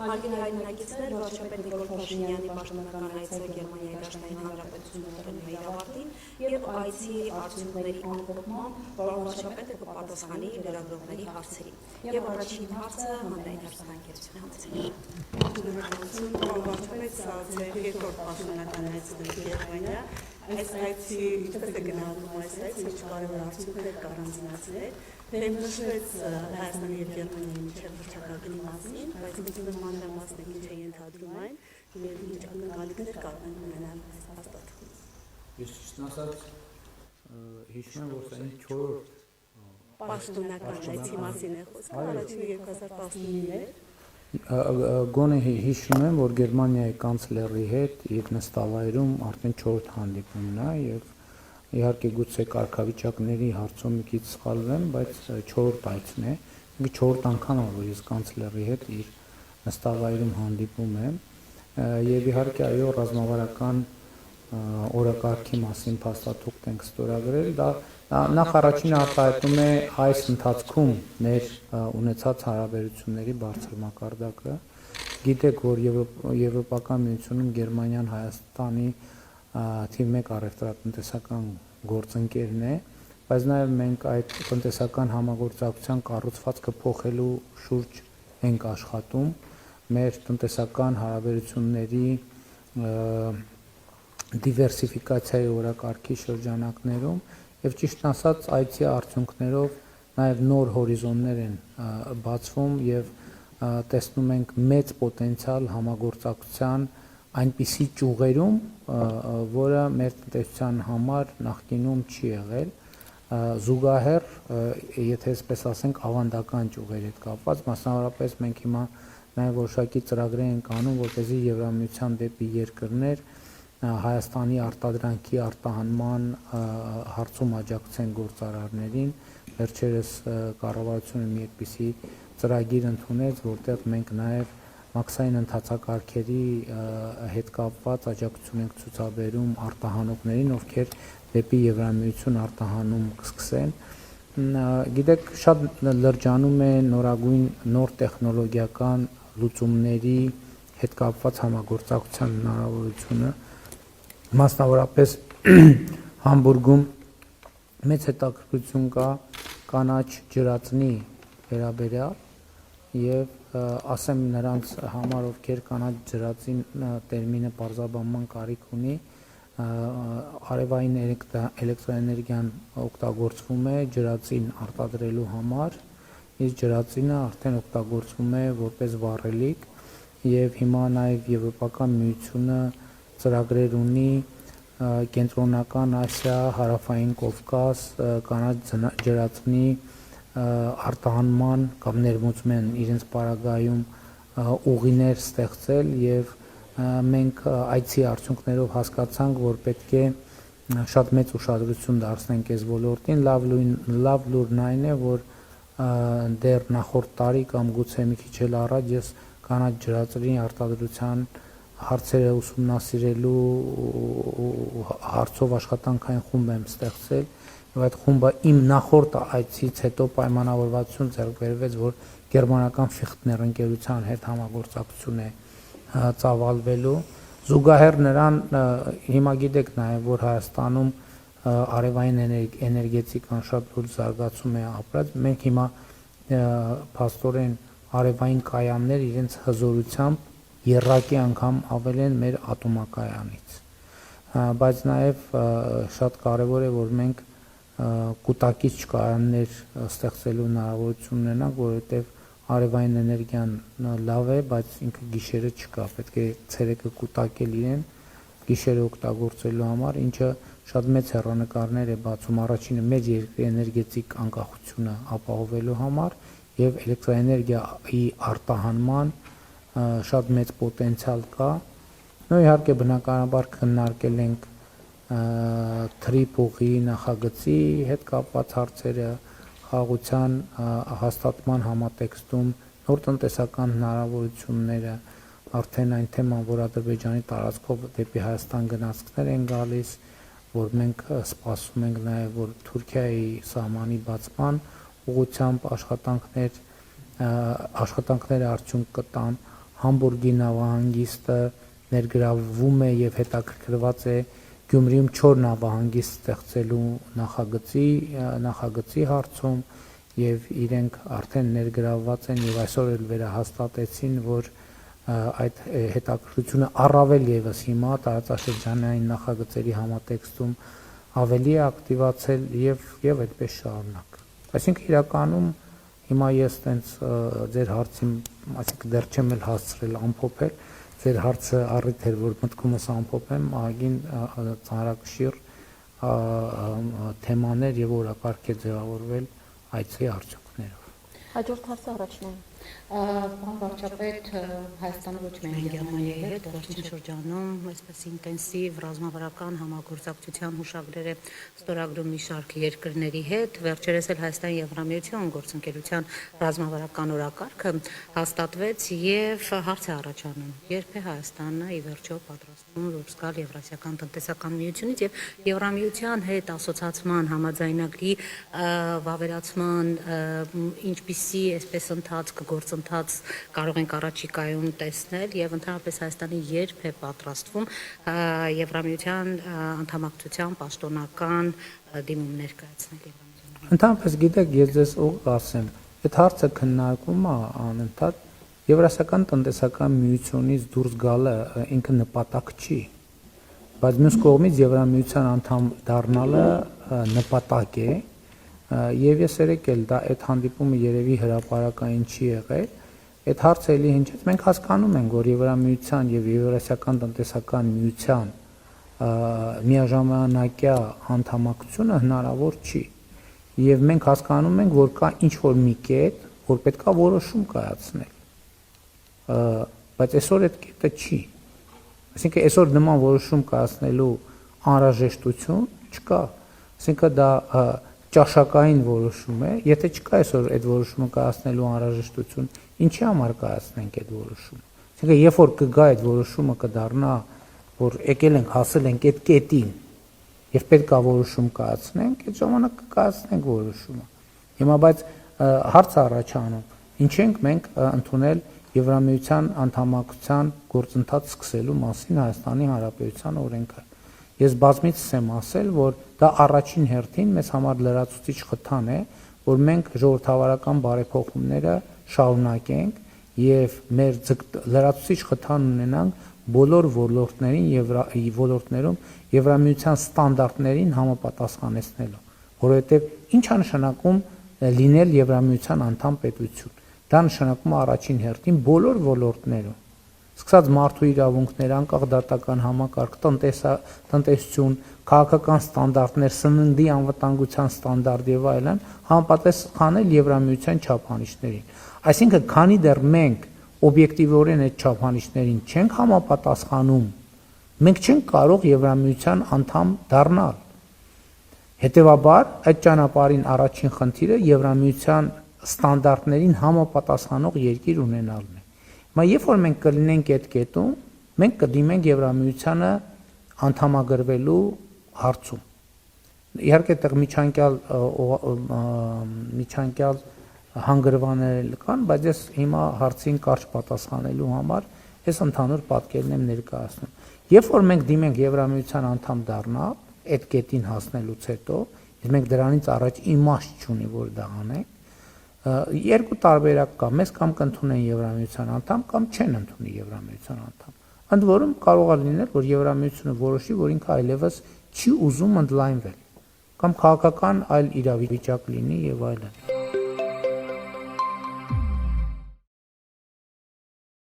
Հարգելի հայրենակիցներ, վարչապետ Նիկոլ Փաշինյանի պաշտոնական այցը Գերմանիայի Դաշնային Հանրապետությունում մոտենում է իր ավարտին եւ այցի արդյունքների ամփոփմամբ վարչապետը կպատասխանի լրագրողների հարցերին։ Եվ առաջին հարցը հանրային հեռուստաընկերության հարցերին։ Վարչապետ, սա ձեր երկրորդ պաշտոնական այցն է Գերմանիա։ Այս այցի ինչպես է գնահատում այս այցը, ինչ կարևոր արդյունքներ կառանձնացնել։ Դեմ նշվեց Հայաստանի եւ Գերմանիայի միջև վարչակարգի մասին, բայց ինքնին մանրամասն ինչ է ենթադրում այն եւ ինչ ակնկալիքներ կարող են ունենալ այս հաստատում։ Ես ճիշտ ասած հիշում եմ, որ սա ինձ 4-րդ պաշտոնական այցի մասին է խոսքը, առաջինը 2019 էր։ Գոնե հիշում եմ, որ Գերմանիայի կանցլերի հետ իր նստավայրում արդեն 4-րդ հանդիպումն է եւ իհարկե գուցե կարգավիճակների հարցում մի քիչ սխալվեմ, բայց 4-րդ այցն է։ Մի 4-րդ անգամ որ ես կանցլերի հետ իր նստավայրում հանդիպում եմ եւ իհարկե այո ռազմավարական օրակարգի մասին փաստաթուղթ ենք ստորագրել, դա նախ առաջինը արտահայտում է այս ընթացքում մեր ունեցած հարաբերությունների բարձր մակարդակը։ Գիտեք, որ Եվրոպական միությունում Գերմանիան Հայաստանի թիվ 1 առևտրատնտեսական գործընկերն է, բայց նաև մենք այդ տնտեսական համագործակցության կառուցվածքը փոխելու շուրջ ենք աշխատում, մեր տնտեսական հարաբերությունների դիվերսիֆիկացիայի օրակարգի շրջանակներում եւ ճիշտ ասած այցի արդյունքներով նաեւ նոր հորիզոններ են բացվում եւ տեսնում ենք մեծ պոտենցիալ համագործակցության այնպիսի ճյուղերում, որը մեր տնտեսության համար նախկինում չի եղել, զուգահեռ, եթե այսպես ասենք, ավանդական ճյուղերի հետ կապված, մասնավորապես մենք հիմա նաեւ որոշակի ծրագրեր ենք անում, որպեսզի Եվրամիության դեպի երկրներ Հայաստանի արտադրանքի արտահանման հարցում աջակցեն գործարարներին, վերջերս կառավարությունը մի այդպիսի ծրագիր ընդունեց, որտեղ մենք նաև մաքսային ընթացակարգերի հետ կապված աջակցություն ենք ցուցաբերում արտահանողներին, ովքեր դեպի Եվրամիություն արտահանում կսկսեն։ Գիտեք, շատ լրջանում է նորագույն նոր տեխնոլոգիական լուծումների հետ կապված համագործակցության հնարավորությունը։ Մասնավորապես Համբուրգում մեծ հետաքրքրություն կա կանաչ ջրածնի վերաբերյալ եւ ասեմ նրանց համար, ովքեր կանաչ ջրածին տերմինը պարզաբանման կարիք ունի, արևային էլեկտրոէներգիան օգտագործվում է ջրածին արտադրելու համար, իսկ ջրածինը արդեն օգտագործվում է որպես վառելիք եւ հիմա նաեւ Եվրոպական միությունը ծրագրեր ունի Կենտրոնական Ասիա, Հարավային Կովկաս, կանաչ ջրածնի արտահանման կամ ներմուծման իրենց պարագայում ուղիներ ստեղծել եւ մենք այցի արդյունքներով հասկացանք, որ պետք է շատ մեծ ուշադրություն դարձնենք այս ոլորտին, լավ լուրն այն է, որ դեռ նախորդ տարի կամ գուցե մի քիչ էլ առաջ ես կանաչ ջրածնի արտադրության հարցերը ուսումնասիրելու հարցով աշխատանքային խումբ եմ ստեղծել եւ այդ խումբը իմ նախորդ այցից հետո պայմանավորվածություն ձեռք բերվեց, որ գերմանական Fichtner ընկերության հետ համագործակցություն է ծավալվելու զուգահեռ նրան հիմա գիտեք նաեւ որ Հայաստանում արևային էներգետիկան շատ լուրջ զարգացում է ապրած, մենք հիմա փաստորեն արևային կայաններ իրենց հզորությամբ երրակի անգամ ավել են մեր ատոմակայանից, բայց նաև շատ կարևոր է, որ մենք կուտակիչ կայաններ ստեղծելու հնարավորություն ունենանք, որովհետև արևային էներգիան լավ է, բայց ինքը գիշերը չկա, պետք է ցերեկը կուտակել իրեն, գիշերը օգտագործելու համար, ինչը շատ մեծ հեռանկարներ է բացում առաջինը մեծ երկրի էներգետիկ անկախությունը ապահովելու համար եւ էլեկտրոէներգիայի արտահանման շատ մեծ պոտենցիալ կա։ Նույն իհարկե բնականաբար քննարկել ենք թրիփուղի նախագծի հետ կապված հարցերը, խաղաղության հաստատման համատեքստում նոր տնտեսական հնարավորությունները, արդեն այն թեման, որ Ադրբեջանի տարածքով դեպի Հայաստան գնացքներ են գալիս, որ մենք սպասում ենք նաև, որ Թուրքիայի սահմանի բացման ուղղությամբ աշխատանքները արդյունք կտան, Համբուրգի նավահանգիստը ներգրավվում է եւ հետաքրքրված է Գյումրիում 4 նավահանգիստ ստեղծելու նախագծի հարցում եւ իրենք արդեն ներգրավված են եւ այսօր էլ վերահաստատեցին, որ այդ հետաքրքրությունը առավել եւս հիմա տարածաշրջանային նախագծերի համատեքստում ավելի է ակտիվացել եւ այդպես շարունակ։ Այսինքն իրականում հիմա ես տենց ձեր հարցին, այսինքն դեռ չեմ էլ հասցրել ամփոփել, ձեր հարցը առիթ էր, որ մտքումս ամփոփեմ, ահագին ծանրակշիռ թեմաներ եւ օրակարգ է ձևավորվել այցի արդյունքներով։ Հաջորդ հարցը առաջն է։ Պարոն վարչապետ, Հայաստանը ոչ միայն Գերմանիայի հետ վերջին շրջանում այսպես ինտենսիվ ռազմավարական համագործակցության հուշագրեր է ստորագրում մի շարք երկրների հետ, վերջերս էլ Հայաստան-Եվրամիություն գործընկերության ռազմավարական օրակարգը հաստատվեց եւ հարց է առաջանում. երբ է Հայաստանը ի վերջո պատրաստվում դուրս գալ Եվրասիական տնտեսական միությունից եւ Եվրամիության հետ ասոցիացման համաձայնագրի վավերացման ինչպիսի այսպես ընթացք գործընթաց կարող ենք առաջիկայում տեսնել եւ ընդհանրապես Հայաստանի երբ է պատրաստվում Եվրամիության անդամակցության պաշտոնական դիմում ներկայացնել Եվրամիությանը։ Ընդհանրապես գիտեք, ես ձեզ ուղղ ասեմ, այդ հարցը քննարկվում է անընդհատ Եվրասիական տնտեսական միությունից դուրս գալը ինքը նպատակ չի, բայց մյուս կողմից Եվրամիության անդամ դառնալը նպատակ է եւ ես երեք էլ դա այդ հանդիպումը երևի հրապարակային չի եղել, այդ հարցը էլի հնչեց, մենք հասկանում ենք, որ Եվրամիության եւ Եվրասիական տնտեսական միության միաժամանակյա անդամակցությունը հնարավոր չի եւ մենք հասկանում ենք, որ կա ինչ-որ մի կետ, որ պետքա որոշում կայացնել, բայց այսօր այդ կետը չի, այսինքն այսօր նման որոշում կայացնելու անհրաժեշտություն չկա, այսինքն դա ճաշակային որոշում է, եթե չկա այսօր այդ որոշումը կայացնելու անհրաժեշտություն, ինչի համար կայացնենք այդ որոշումը։ Այսինքն երբ որ կգա այդ որոշումը կդառնա, որ եկել ենք հասել ենք այդ կետին եւ պետք է որոշում կայացնենք, այդ ժամանակ կկայացնենք որոշումը։ Հիմա բայց հարց առաջանում, ինչ ենք մենք ընդունել Եվրամիության անդամակցության գործընթաց սկսելու մասին Հայաստանի Հանրապետության օրենքը։ Ես բազմիցս եմ ասել, որ դա առաջին հերթին մեզ համար լրացուցիչ խթան է, որ մենք ժողովրդավարական բարեփոխումները շարունակենք եւ մեր լրացուցիչ խթան ունենանք բոլոր ոլորտներում Եվրամիության ստանդարտներին համապատասխանեցնելու, որովհետեւ ինչա նշանակում լինել Եվրամիության անդամ պետություն։ Դա նշանակում է առաջին հերթին բոլոր ոլորտներում սկսած մարդու իրավունքներ, անկախ դատական համակարգ, տնտեսություն, քաղաքական ստանդարտներ, սննդի անվտանգության ստանդարտ եւ այլն համապատասխանել Եվրամիության չափանիշներին։ Այսինքն, քանի դեռ մենք օբյեկտիվորեն այդ չափանիշներին չենք համապատասխանում, մենք չենք կարող Եվրամիության անդամ դառնալ։ Հետևաբար, այդ ճանապարհին առաջին խնդիրը Եվրամիության ստանդարտներին համապատասխանող երկիր ունենալն է։ Հիմա երբ որ մենք կլինենք այդ կետում, մենք կդիմենք Եվրամիությանը անդամագրվելու հարցում։ Իհարկե այդտեղ միջանկյալ հանգրվաններ կան, բայց ես հիմա հարցին կարճ պատասխանելու համար ես ընդհանուր պատկերն եմ ներկայացնում։ Երբ որ մենք դիմենք Եվրամիության անդամ դառնալ, այդ կետին հասնելուց հետո, մենք դրանից առաջ իմաստ չունի, որ դա անենք, երկու տարբերակ կա, մեզ կամ կընդունեն Եվրամիության անդամ, կամ չեն ընդունի Եվրամիության անդամ։ Ընդ որում կարող է լինել, որ Եվրամիությունը որոշի, որ ինքը այլևս չի ուզում ընդլայնվել, կամ քաղաքական այլ իրավիճակ լինի եւ այլն։